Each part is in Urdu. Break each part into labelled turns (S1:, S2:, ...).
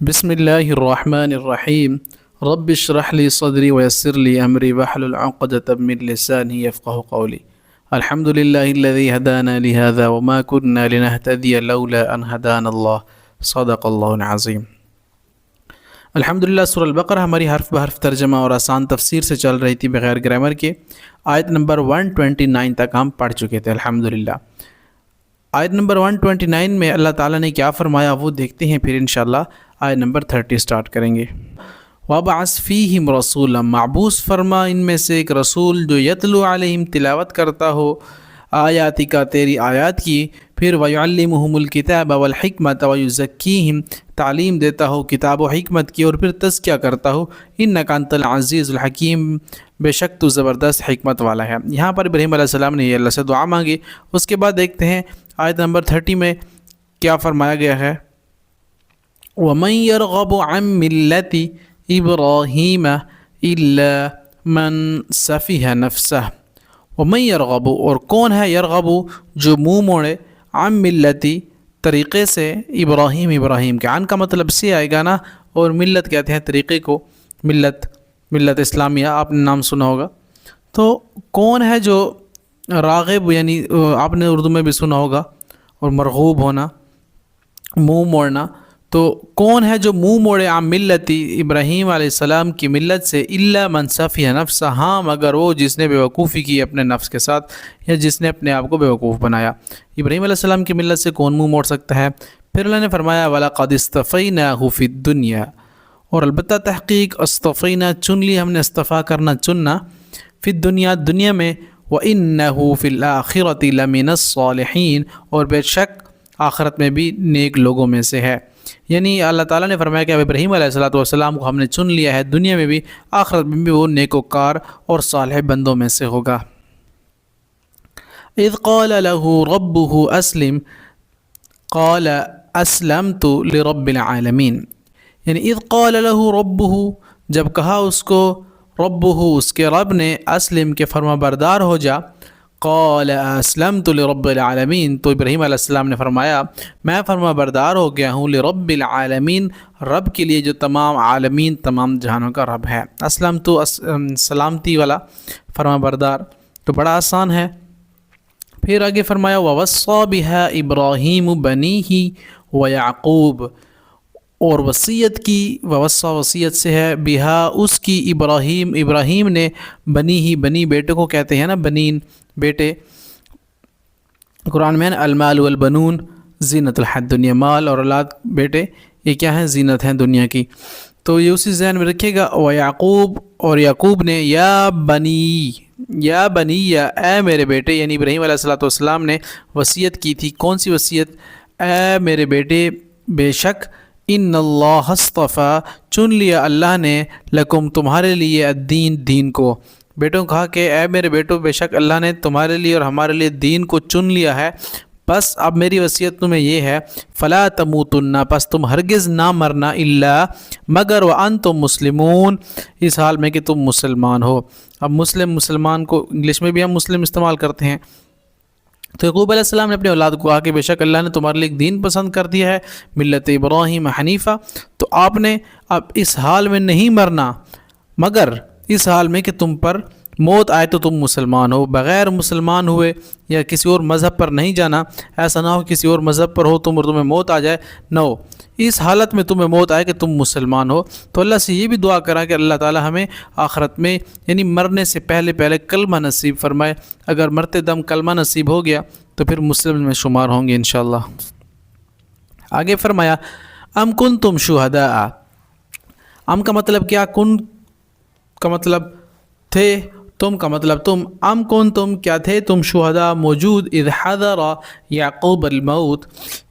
S1: بسم اللہ الرحمن الرحیم رب اشرح لی صدری ویسر لی امری واحلل عقدۃ من لسانی یفقهوا قولی الحمد للہ الذی ہدانا لہذا وما كنا لنهتدی لولا ان ہدانا اللہ صدق اللہ العظیم۔ الحمدللہ سورہ البقرہ ہماری حرف بحرف ترجمہ اور آسان تفسیر سے چل رہی تھی بغیر گرامر کے۔ آیت نمبر 129 تک ہم پڑھ چکے تھے الحمدللہ۔ آیت نمبر 129 میں اللہ تعالیٰ نے کیا فرمایا وہ دیکھتے ہیں، پھر انشاءاللہ آیت نمبر 30 سٹارٹ کریں گے۔ وَبَعَثْ فِيهِمْ رَسُولًا، معبوس فرما ان میں سے ایک رسول جو یتلو علیہم تلاوت کرتا ہو آیاتی کا تیری آیات کی، پھر وَيُعَلِّمُهُمُ الْكِتَابَ وَالْحِكْمَةَ وَيُزَكِّيهِمْ تعلیم دیتا ہو کتاب و حکمت کی، اور پھر تزکیہ کرتا ہو۔ إِنَّكَ أَنْتَ الْعَزِيزُ الْحَكِيمُ، بے شک تو زبردست حکمت والا ہے۔ یہاں پر ابراہیم علیہ السلام نے یہ اللہ سے دعا مانگی۔ اس کے بعد دیکھتے ہیں آیت نمبر 30 میں کیا فرمایا گیا ہے۔ وَمَنْ يَرْغَبُ عَنْ مِلَّةِ إِبْرَاهِيمَ إِلَّا مَنْ سَفِهَ نَفْسَهُ۔ وَمَنْ يَرْغَبُ، اور کون ہے یرغب جو منہ موڑے، عن ملتی طریقے سے، ابراہیم کے عن کا مطلب سے آئے گا نا، اور ملت کہتے ہیں طریقے کو، ملت اسلامیہ آپ نے نام سنا ہوگا۔ تو کون ہے جو راغب، یعنی آپ نے اردو میں بھی سنا ہوگا، اور مرغوب ہونا، منہ موڑنا، تو کون ہے جو منہ موڑے عن ملتی ابراہیم علیہ السلام کی ملت سے، الا من سفیہ نفسہ، ہاں مگر وہ جس نے بیوقوفی کی اپنے نفس کے ساتھ، یا جس نے اپنے آپ کو بیوقوف بنایا۔ ابراہیم علیہ السلام کی ملت سے کون منہ موڑ سکتا ہے؟ پھر اللہ نے فرمایا وَلَقَدِ اسْتَفَيْنَاهُ فِي الدُّنْيَا، اور البتہ تحقیق استفینا چن لی ہم نے، استفا کرنا چننا، فی الدنیا دنیا میں، وَإِنَّهُ فِي الْآخِرَةِ لَمِنَ الصَّالِحِينَ، اور بے شک آخرت میں بھی نیک لوگوں میں سے ہے۔ یعنی اللہ تعالیٰ نے فرمایا کہ اب ابراہیم علیہ السلام کو ہم نے چن لیا ہے، دنیا میں بھی آخرت میں بھی وہ نیکوکار اور صالح بندوں میں سے ہوگا۔ اذ قال له ربه اسلم قال اسلمت لرب العالمین، یعنی اذ قال له ربه، جب کہا اس کو ربه، اس کے رب نے، اسلم کے فرما بردار ہو جا، قال اسلمت لرب العالمین، تو ابراہیم علیہ السلام نے فرمایا میں فرما بردار ہو گیا ہوں، لرب العالمین، رب کے لیے جو تمام عالمین، تمام جہانوں کا رب ہے۔ اسلم تو سلامتی والا، فرما بردار، تو بڑا آسان ہے۔ پھر آگے فرمایا وَوَصَّى بِهَا إِبْرَاهِيمُ بَنِيهِ وَيَعْقُوبُ، اور وصیت کی، ووصّا وصیت سے ہے، بہا اس کی، ابراہیم نے، بنی ہی، بنی بیٹے کو کہتے ہیں نا، بنین بیٹے، قرآن میں ہے نا المال والبنون زینت الحیاۃ الدنیا، مال اور اولاد، بیٹے یہ کیا ہیں؟ زینت ہیں دنیا کی۔ تو یہ اسی ذہن میں رکھے گا۔ وَيَعْقُوب، اور یعقوب نے، یا بنی یا اے میرے بیٹے، یعنی ابراہیم علیہ السلام نے وصیت کی تھی۔ کون سی وصیت؟ اے میرے بیٹے، بے شک ان اللہ اصطفیٰ، چن لیا اللہ نے، لکم تمہارے لیے، الدین دین کو۔ بیٹوں کہا کہ اے میرے بیٹوں، بے شک اللہ نے تمہارے لیے اور ہمارے لیے دین کو چن لیا ہے، بس اب میری وصیت تمہیں یہ ہے، فلا تموتن، پس تم ہرگز نہ مرنا، الا مگر، وانتم مسلمون، اس حال میں کہ تم مسلمان ہو۔ اب مسلمان کو انگلش میں بھی ہم مسلم استعمال کرتے ہیں۔ تو یعقوب علیہ السلام نے اپنے اولاد کو کہا کہ بے شک اللہ نے تمہارے لیے ایک دین پسند کر دیا ہے، ملت ابراہیم حنیفہ، تو آپ نے اب اس حال میں نہیں مرنا، مگر اس حال میں کہ تم پر موت آئے تو تم مسلمان ہو، بغیر مسلمان ہوئے یا کسی اور مذہب پر نہیں جانا، ایسا نہ ہو کسی اور مذہب پر ہو تم اور تمہیں موت آ جائے، نہ ہو، اس حالت میں تمہیں موت آئے کہ تم مسلمان ہو۔ تو اللہ سے یہ بھی دعا کرا کہ اللہ تعالی ہمیں آخرت میں، یعنی مرنے سے پہلے کلمہ نصیب فرمائے، اگر مرتے دم کلمہ نصیب ہو گیا تو پھر مسلم میں شمار ہوں گے انشاءاللہ۔ آگے فرمایا ام کنتم شہداء، ام کا مطلب کیا، کن کا مطلب تھے، تم کا مطلب تم، ام کنتم کیا تھے تم، شہداء موجود، اذ حضر یعقوب الموت،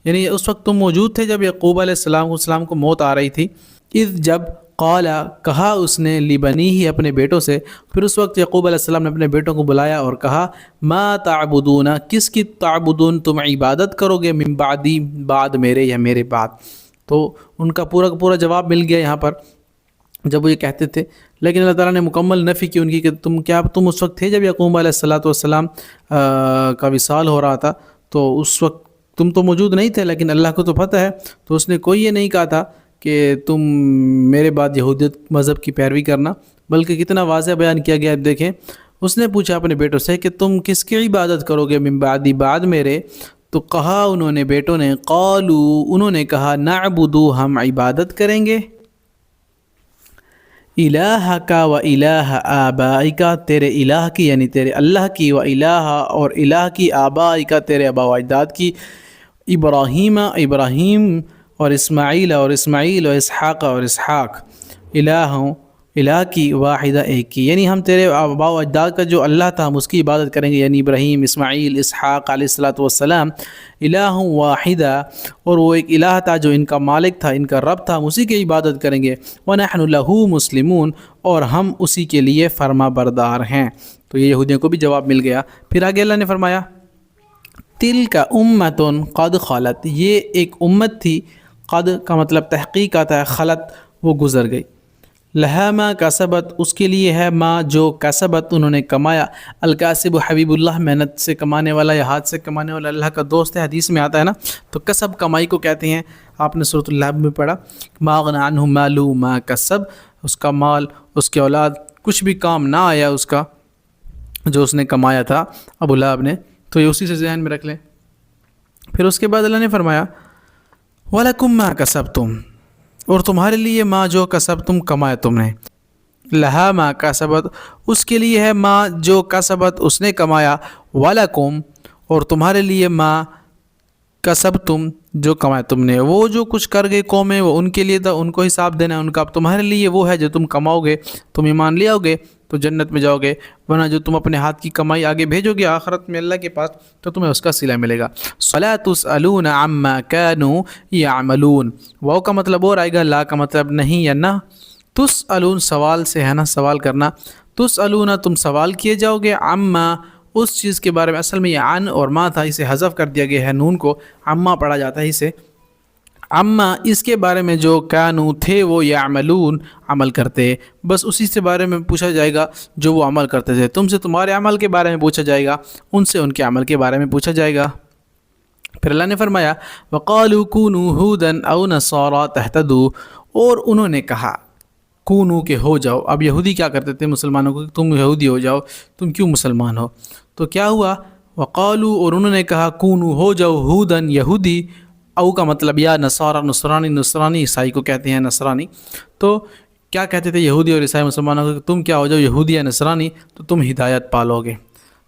S1: یعنی اس وقت تم موجود تھے جب یعقوب علیہ السلام کو موت آ رہی تھی، اذ جب، قال کہا اس نے، لبنیہ اپنے بیٹوں سے، پھر اس وقت یعقوب علیہ السلام نے اپنے بیٹوں کو بلایا اور کہا ما تعبدون، کس کی تعبدون، تم عبادت کرو گے، من بعدی، بعد میرے یا میرے بعد۔ تو ان کا پورا جواب مل گیا یہاں پر جب وہ یہ کہتے تھے، لیکن اللہ تعالیٰ نے مکمل نفی کی ان کی کہ تم اس وقت تھے جب یعقوب علیہ السلام کا وصال ہو رہا تھا، تو اس وقت تم تو موجود نہیں تھے، لیکن اللہ کو تو پتہ ہے، تو اس نے کوئی یہ نہیں کہا تھا کہ تم میرے بعد یہودیت مذہب کی پیروی کرنا، بلکہ کتنا واضح بیان کیا گیا ہے دیکھیں۔ اس نے پوچھا اپنے بیٹوں سے کہ تم کس کی عبادت کرو گے من بعدی بعد میرے؟ تو کہا انہوں نے، بیٹوں نے، قالو انہوں نے کہا، نعبدو ہم عبادت کریں گے، الہ کا و الہ آبائی کا تیرے الہ کی یعنی تیرے اللہ کی، و الہ اور الہ کی، آبائی کا تیرے آبا و اجداد کی، ابراہیم ابراہیم اور اسماعیل اور اسماعیل اور اسحاق اور اسحاق، الہوں الہ کی واحدہ ایک کی، یعنی ہم تیرے آبا و اجداد کا جو اللہ تھا ہم اس کی عبادت کریں گے، یعنی ابراہیم اسماعیل اسحاق علیہ الصلاۃ والسلام، الہ واحدہ اور وہ ایک الہ تھا جو ان کا مالک تھا، ان کا رب تھا، ہم اسی کی عبادت کریں گے، وَنَحْنُ لَهُ مُسْلِمُونَ اور ہم اسی کے لیے فرما بردار ہیں۔ تو یہ یہودیوں کو بھی جواب مل گیا۔ پھر آگے اللہ نے فرمایا، تِلْكَ أُمَّةٌ قَدْ خَلَتْ، یہ ایک امت تھی، قد کا مطلب تحقیق آتا ہے، خلط وہ گزر گئی، لہا ما کسبت اس کے لیے ہے ما جو کسبت انہوں نے کمایا، الکاسب حبیب اللہ محنت سے کمانے والا یا ہاتھ سے کمانے والا اللہ کا دوست ہے، حدیث میں آتا ہے نا، تو کسب کمائی کو کہتے ہیں۔ آپ نے سورۃ اللہب میں پڑھا، ما اغنی عنہ مالہ ما کسب، اس کا مال اس کے اولاد کچھ بھی کام نہ آیا اس کا جو اس نے کمایا تھا ابو لہب نے، تو یہ اسی سے ذہن میں رکھ لیں۔ پھر اس کے بعد اللہ نے فرمایا، وَلَكُمْ مَا كَسَبْتُمْ اور تمہارے لیے ما جو کسب تم کمایا تم نے، لہا ما کسبت اس کے لیے ہے ما جو کسبت اس نے کمایا، وَلَكُمْ اور تمہارے لیے ما کسب تم جو کمایا تم نے، وہ جو کچھ کر گئے قومیں وہ ان کے لیے تھا، ان کو حساب دینا ان کا، اب تمہارے لیے وہ ہے جو تم کماؤ گے، تم ایمان لے آؤ گے تو جنت میں جاؤ گے، ورنہ جو تم اپنے ہاتھ کی کمائی آگے بھیجو گے آخرت میں اللہ کے پاس تو تمہیں اس کا صلہ ملے گا۔ وَلَا تُسْأَلُونَ عَمَّا كَانُوا يَعْمَلُونَ، واو کا مطلب اور آئے گا، لا کا مطلب نہیں یا نہ، تُسْأَلُون سوال سے ہے نا، سوال کرنا، تُسْأَلُونَ تم سوال کیے جاؤ گے، عَمَّا اس چیز کے بارے میں، اصل میں یہ عن اور ما تھا، اسے حذف کر دیا گیا ہے، نون کو عما پڑھا جاتا ہے اسے، عما اس کے بارے میں جو کانو تھے وہ یعملون عمل کرتے، بس اسی سے بارے میں پوچھا جائے گا جو وہ عمل کرتے تھے، تم سے تمہارے عمل کے بارے میں پوچھا جائے گا، ان سے ان کے عمل کے بارے میں پوچھا جائے گا۔ پھر اللہ نے فرمایا، وَقَالُوا كُونُوا هُودًا أَوْ نَصَارَىٰ تَهْتَدُوا اور انہوں نے کہا، کونو کہ ہو جاؤ، اب یہودی کیا کرتے تھے مسلمانوں کو، تم یہودی ہو جاؤ، تم کیوں مسلمان ہو، تو کیا ہوا، وقالو اور انہوں نے کہا، کونو ہو جاؤ، ہودن یہودی، او کا مطلب یا نصارہ نصرانی، نصرانی عیسائی کو کہتے ہیں نصرانی، تو کیا کہتے تھے یہودی اور عیسائی مسلمانوں کو کہ تم کیا ہو جاؤ یہودی یا نصرانی تو تم ہدایت پالو گے۔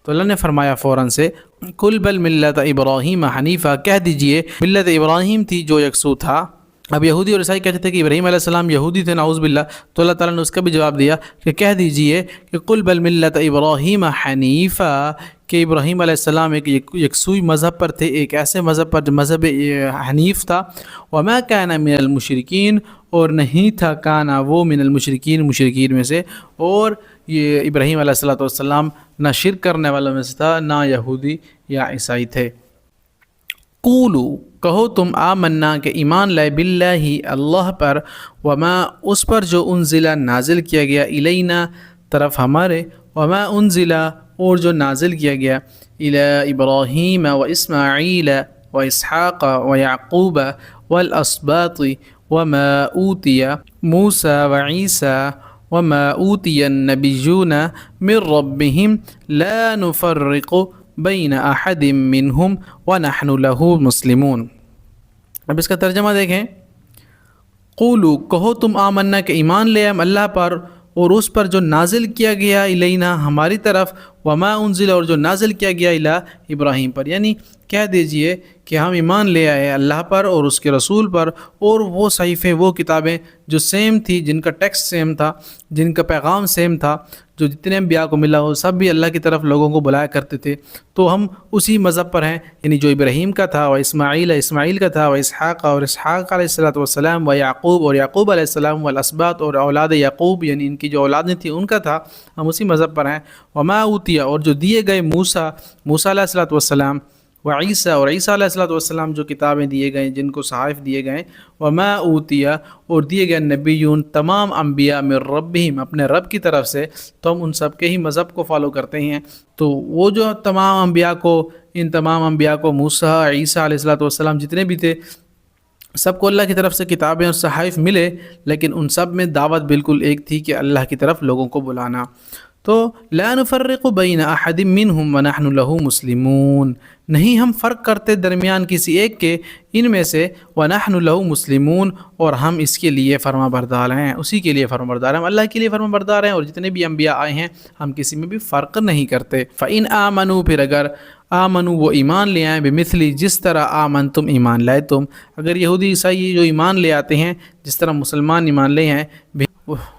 S1: تو اللہ نے فرمایا فوراً سے، کل بل ملت ابراہیم حنیفہ، کہہ دیجئے ملت ابراہیم تھی جو یکسو تھا۔ اب یہودی اور عیسائی کہتے تھے کہ ابراہیم علیہ السلام یہودی تھے، نعوذ باللہ، تو اللہ تعالیٰ نے اس کا بھی جواب دیا کہ کہہ دیجئے کہ قل بل ملت ابراہیم حنیفہ، کہ ابراہیم علیہ السلام ایک یکسوئی مذہب پر تھے، ایک ایسے مذہب پر جو مذہب حنیف تھا، وما کان من المشرکین اور نہیں تھا کانا وہ من المشرکین مشرکین میں سے، اور یہ ابراہیم علیہ السلام نہ شرک کرنے والوں میں سے تھا نہ یہودی یا عیسائی تھے۔ قولو کہو تم، آمنا کہ ایمان لائے، باللہ اللہ پر، وما اس پر جو انزل نازل کیا گیا، الینا طرف ہمارے، وما انزل اور جو نازل کیا گیا، الی ابراہیم و اسماعیل و اسحاق و یعقوب والاسباط وما اوتی موسیٰ و عیسیٰ وما اوتی النبیون من ربهم لا نفرق بین احد منہم ونحن له مسلمون۔ اب اس کا ترجمہ دیکھیں، قولو کہو تم، آمنا کہ ایمان لے ہم اللہ پر اور اس پر جو نازل کیا گیا، الینا ہماری طرف، وما انزل اور جو نازل کیا گیا، الی ابراہیم پر، یعنی کہہ دیجئے کہ ہم ایمان لے آئے اللہ پر اور اس کے رسول پر، اور وہ صحیفے وہ کتابیں جو سیم تھی، جن کا ٹیکسٹ سیم تھا، جن کا پیغام سیم تھا، جو جتنے انبیاء کو ملا ہو سب بھی اللہ کی طرف لوگوں کو بلایا کرتے تھے، تو ہم اسی مذہب پر ہیں، یعنی جو ابراہیم کا تھا، و اسماعیل کا تھا، و اسحاق اور اسحاق علیہ السلام، و یعقوب اور یعقوب علیہ السلام، والاسباط اور اولاد یعقوب یعنی ان کی جو اولادیں تھیں ان کا تھا، ہم اسی مذہب پر ہیں، وما اوتیہ اور جو دیے گئے موسیٰ علیہ السلام، و عیسیٰ اور عیسیٰ علیہ السلام جو کتابیں دیے گئے، جن کو صحائف دیے گئے، وما اوتیہ اور دیے گئے نبیون تمام انبیاء من ربہم اپنے رب کی طرف سے، تو ہم ان سب کے ہی مذہب کو فالو کرتے ہیں۔ تو وہ جو تمام انبیاء کو، ان تمام انبیاء کو، موسیٰ، عیسیٰ علیہ السلام جتنے بھی تھے، سب کو اللہ کی طرف سے کتابیں اور صحائف ملے، لیکن ان سب میں دعوت بالکل ایک تھی کہ اللہ کی طرف لوگوں کو بلانا۔ تو لا نفرق بین احد منہم ونحن له مسلمون، نہیں ہم فرق کرتے درمیان کسی ایک کے ان میں سے، ونحن له مسلمون، اور ہم اس کے لیے فرما بردار ہیں، اسی کے لیے فرما بردار ہیں، ہم اللہ کے لیے فرما بردار ہیں، اور جتنے بھی انبیاء آئے ہیں ہم کسی میں بھی فرق نہیں کرتے۔ فَإِنْ آمَنُوا، پھر اگر آمنوا وہ ایمان لے آئیں، بمثلی جس طرح آمن تم ایمان لائے تم، اگر یہودی عیسائی جو ایمان لے آتے ہیں جس طرح مسلمان ایمان لے ہیں،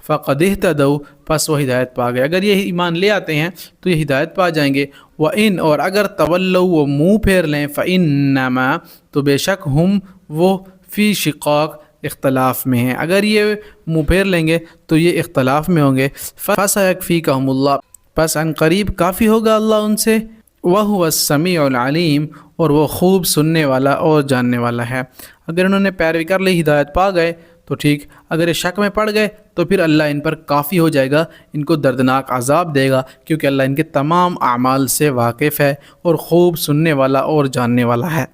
S1: فقد اہتدوا، پس وہ ہدایت پا گئے، اگر یہ ایمان لے آتے ہیں تو یہ ہدایت پا جائیں گے۔ وَإِنْ، اور اگر تولوا وہ منہ پھیر لیں، فَإِنَّمَا، تو بے شک ہم وہ فی شقاق، اختلاف میں ہیں، اگر یہ منہ پھیر لیں گے تو یہ اختلاف میں ہوں گے۔ فَسَيَكْفِيكَهُمُ اللَّهُ، پس ان قریب کافی ہوگا اللہ ان سے، وَهُوَ السَّمِيعُ الْعَلِيمُ، اور وہ خوب سننے والا اور جاننے والا ہے۔ اگر انہوں نے پیروی کر لی ہدایت پا گئے تو ٹھیک، اگر یہ شک میں پڑ گئے تو پھر اللہ ان پر کافی ہو جائے گا، ان کو دردناک عذاب دے گا، کیونکہ اللہ ان کے تمام اعمال سے واقف ہے اور خوب سننے والا اور جاننے والا ہے۔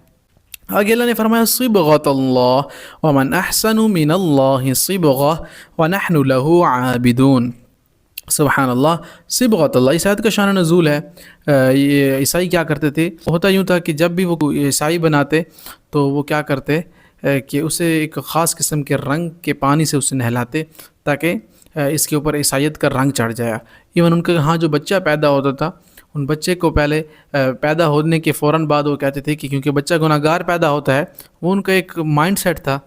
S1: آگے اللہ نے فرمایا صبغۃ اللہ ومن احسن من اللہ صبغہ ونحن له عابدون۔ سبحان اللہ، صبغۃ اللہ، اس آیت کا شان نزول ہے۔ یہ عیسائی کیا کرتے تھے، ہوتا یوں تھا کہ جب بھی وہ عیسائی بناتے تو وہ کیا کرتے کہ اسے ایک خاص قسم کے رنگ کے پانی سے اسے نہلاتے تاکہ اس کے اوپر عیسائیت کا رنگ چڑھ جائے۔ ایون ان کے ہاں جو بچہ پیدا ہوتا تھا، ان بچے کو پہلے پیدا ہونے کے فوراً بعد وہ کہتے تھے کہ کیونکہ بچہ گناہ گار پیدا ہوتا ہے، وہ ان کا ایک مائنڈ سیٹ تھا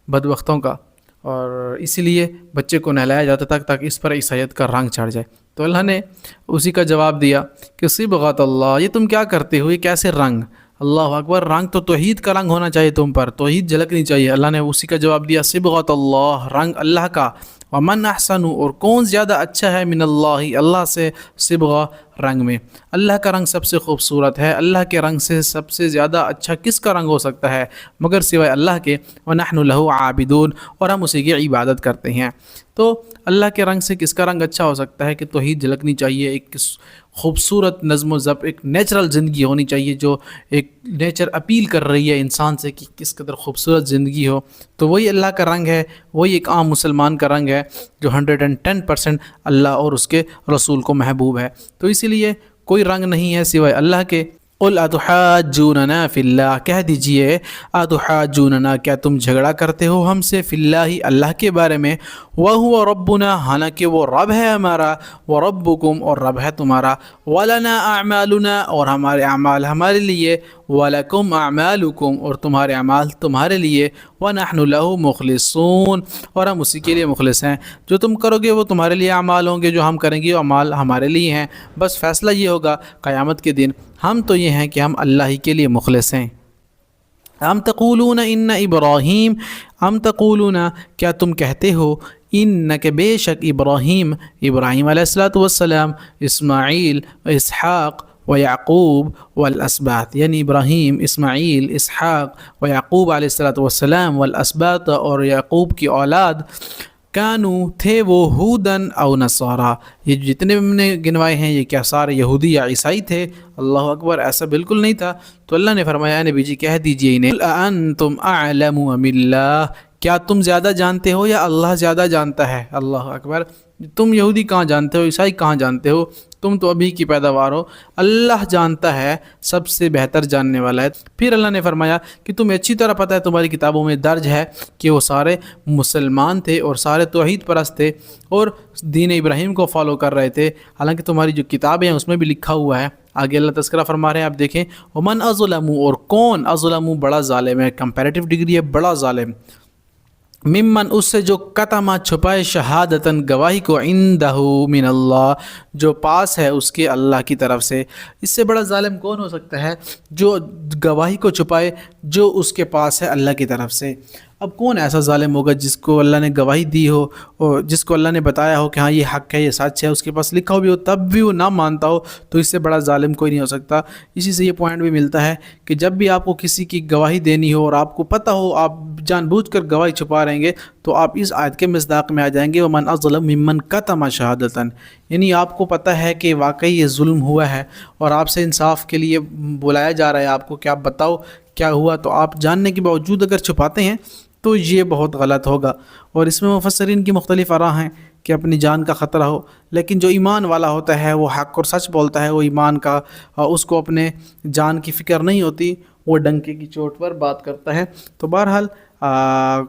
S1: بدبختوں کا، اور اسی لیے بچے کو نہلایا جاتا تھا تاکہ اس پر عیسائیت کا رنگ چڑھ جائے۔ تو اللہ نے اسی کا جواب دیا کہ صبغۃ اللہ، یہ تم کیا کرتے ہو، یہ کیسے رنگ، اللہ اکبر، رنگ تو توحید کا رنگ ہونا چاہیے، تم پر توحید جھلکنی چاہیے۔ اللہ نے اسی کا جواب دیا، صبغۃ اللہ، رنگ اللہ کا، ومن احسن، اور کون زیادہ اچھا ہے، من اللہ، اللہ سے، صبغہ، رنگ میں۔ اللہ کا رنگ سب سے خوبصورت ہے، اللہ کے رنگ سے سب سے زیادہ اچھا کس کا رنگ ہو سکتا ہے مگر سوائے اللہ کے، وَنَحْنُ لَهُ عَابِدُونَ، اور ہم اسی کی عبادت کرتے ہیں۔ تو اللہ کے رنگ سے کس کا رنگ اچھا ہو سکتا ہے کہ توحید جھلکنی چاہیے، ایک خوبصورت نظم و ضبط، ایک نیچرل زندگی ہونی چاہیے، جو ایک نیچر اپیل کر رہی ہے انسان سے کہ کس قدر خوبصورت زندگی ہو، تو وہی اللہ کا رنگ ہے، وہی ایک عام مسلمان کا رنگ ہے جو 110% اللہ اور اس کے رسول کو محبوب ہے۔ تو اسی لیے کوئی رنگ نہیں ہے سوائے اللہ کے۔ قل اتحاجوننا فی اللہ، کہہ دیجئے اتحاجوننا، کیا تم جھگڑا کرتے ہو ہم سے، فی اللہ، اللہ کے بارے میں، وَهُوَ رَبُّنَا، حالانکہ وہ رب ہے ہمارا، وَرَبُّكُمْ، اور رب ہے تمہارا، وَلَنَا أَعْمَالُنَا، اور ہمارے اعمال ہمارے لیے، وَلَكُمْ أَعْمَالُكُمْ، اور تمہارے اعمال تمہارے لیے، وَنَحْنُ لَهُ مُخْلِصُونَ، اور ہم اسی کے لیے مخلص ہیں۔ جو تم کرو گے وہ تمہارے لیے اعمال ہوں گے، جو ہم کریں گے وہ اعمال ہمارے لیے ہیں، بس فیصلہ یہ ہوگا قیامت کے دن، ہم تو یہ ہیں کہ ہم اللہ ہی کے لیے مخلص ہیں۔ ام تقولون ان ابراہیم، ام تقولون، کیا تم کہتے ہو، ان کہ بے شک ابراہیم علیہ السلام، اسماعیل، اسحاق و یعقوب والاسباط، یعنی ابراہیم، اسماعیل، اسحاق و یعقوب علیہ السلام، والاسباط، اور یعقوب کی اولاد، کانو، تھے وہ، ہودن او نصارا، یہ جتنے بھی ہم نے گنوائے ہیں یہ کیا سارے یہودی یا عیسائی تھے؟ اللہ اکبر، ایسا بالکل نہیں تھا۔ تو اللہ نے فرمایا نبی جی کہہ دیجئے انہیں، انتم اعلم ام اللہ، کیا تم زیادہ جانتے ہو یا اللہ زیادہ جانتا ہے؟ اللہ اکبر، تم یہودی کہاں جانتے ہو، عیسائی کہاں جانتے ہو، تم تو ابھی کی پیداوار ہو، اللہ جانتا ہے، سب سے بہتر جاننے والا ہے۔ پھر اللہ نے فرمایا کہ تمہیں اچھی طرح پتہ ہے، تمہاری کتابوں میں درج ہے کہ وہ سارے مسلمان تھے اور سارے توحید پرست تھے اور دین ابراہیم کو فالو کر رہے تھے، حالانکہ تمہاری جو کتابیں ہیں اس میں بھی لکھا ہوا ہے۔ آگے اللہ تذکرہ فرما رہے ہیں، آپ دیکھیں، ومن اظلم، اور کون، اظلم بڑا ظالم ہے، کمپیریٹیو ڈگری ہے، بڑا ظالم، ممن، اس سے جو کتما چھپائے، شہادتاً گواہی کو، عندہ من اللہ، جو پاس ہے اس کے اللہ کی طرف سے۔ اس سے بڑا ظالم کون ہو سکتا ہے جو گواہی کو چھپائے جو اس کے پاس ہے اللہ کی طرف سے؟ اب کون ایسا ظالم ہوگا جس کو اللہ نے گواہی دی ہو اور جس کو اللہ نے بتایا ہو کہ ہاں یہ حق ہے، یہ سچ ہے، اس کے پاس لکھا ہو بھی ہو تب بھی وہ نہ مانتا ہو؟ تو اس سے بڑا ظالم کوئی نہیں ہو سکتا۔ اسی سے یہ پوائنٹ بھی ملتا ہے کہ جب بھی آپ کو کسی کی گواہی دینی ہو اور آپ کو پتہ ہو آپ جان بوجھ کر گواہی چھپا رہیں گے تو آپ اس آیت کے مصداق میں آ جائیں گے، ومن اظلم ممن کتم شہادتاً، یعنی آپ کو پتہ ہے کہ واقعی یہ ظلم ہوا ہے اور آپ سے انصاف کے لیے بلایا جا رہا ہے آپ کو کہ آپ بتاؤ کیا ہوا، تو آپ جاننے کے باوجود اگر چھپاتے ہیں تو یہ بہت غلط ہوگا۔ اور اس میں مفسرین کی مختلف آراء ہیں کہ اپنی جان کا خطرہ ہو، لیکن جو ایمان والا ہوتا ہے وہ حق اور سچ بولتا ہے، وہ ایمان کا اس کو اپنے جان کی فکر نہیں ہوتی، وہ ڈنکے کی چوٹ پر بات کرتا ہے۔ تو بہرحال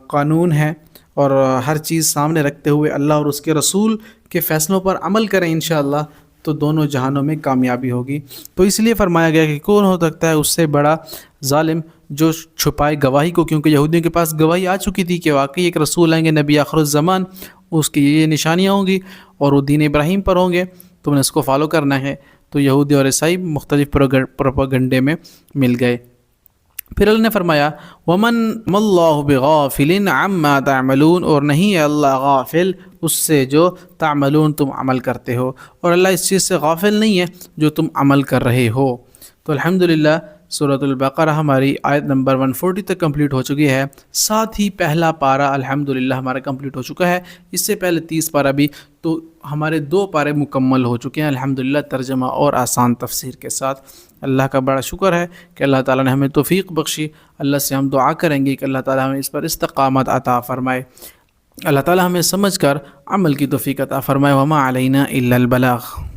S1: قانون ہے، اور ہر چیز سامنے رکھتے ہوئے اللہ اور اس کے رسول کے فیصلوں پر عمل کریں انشاءاللہ، تو دونوں جہانوں میں کامیابی ہوگی۔ تو اس لیے فرمایا گیا کہ کون ہو سکتا ہے اس سے بڑا ظالم جو چھپائے گواہی کو، کیونکہ یہودیوں کے پاس گواہی آ چکی تھی کہ واقعی ایک رسول آئیں گے نبی آخر الزمان، اس کی یہ نشانیاں ہوں گی اور وہ دین ابراہیم پر ہوں گے، تم نے اس کو فالو کرنا ہے۔ تو یہودی اور عیسائی مختلف پروپیگنڈے میں مل گئے۔ پھر اللہ نے فرمایا وَمَن اللَّهُ بِغَافِلٍ عَمَّا تَعْمَلُونَ، اور نہیں ہے اللہ غافل اس سے جو تعملون تم عمل کرتے ہو، اور اللہ اس چیز سے غافل نہیں ہے جو تم عمل کر رہے ہو۔ تو الحمدللہ سورۃ البقرہ ہماری آیت نمبر 140 تک کمپلیٹ ہو چکی ہے، ساتھ ہی پہلا پارہ الحمدللہ ہمارا کمپلیٹ ہو چکا ہے۔ اس سے پہلے 30 پارہ بھی، تو ہمارے 2 پارے مکمل ہو چکے ہیں الحمدللہ، ترجمہ اور آسان تفسیر کے ساتھ۔ اللہ کا بڑا شکر ہے کہ اللہ تعالیٰ نے ہمیں توفیق بخشی۔ اللہ سے ہم دعا کریں گے کہ اللہ تعالیٰ ہمیں اس پر استقامت عطا فرمائے، اللہ تعالیٰ ہمیں سمجھ کر عمل کی توفیق عطا فرمائے۔ وما علینا الا البلاغ۔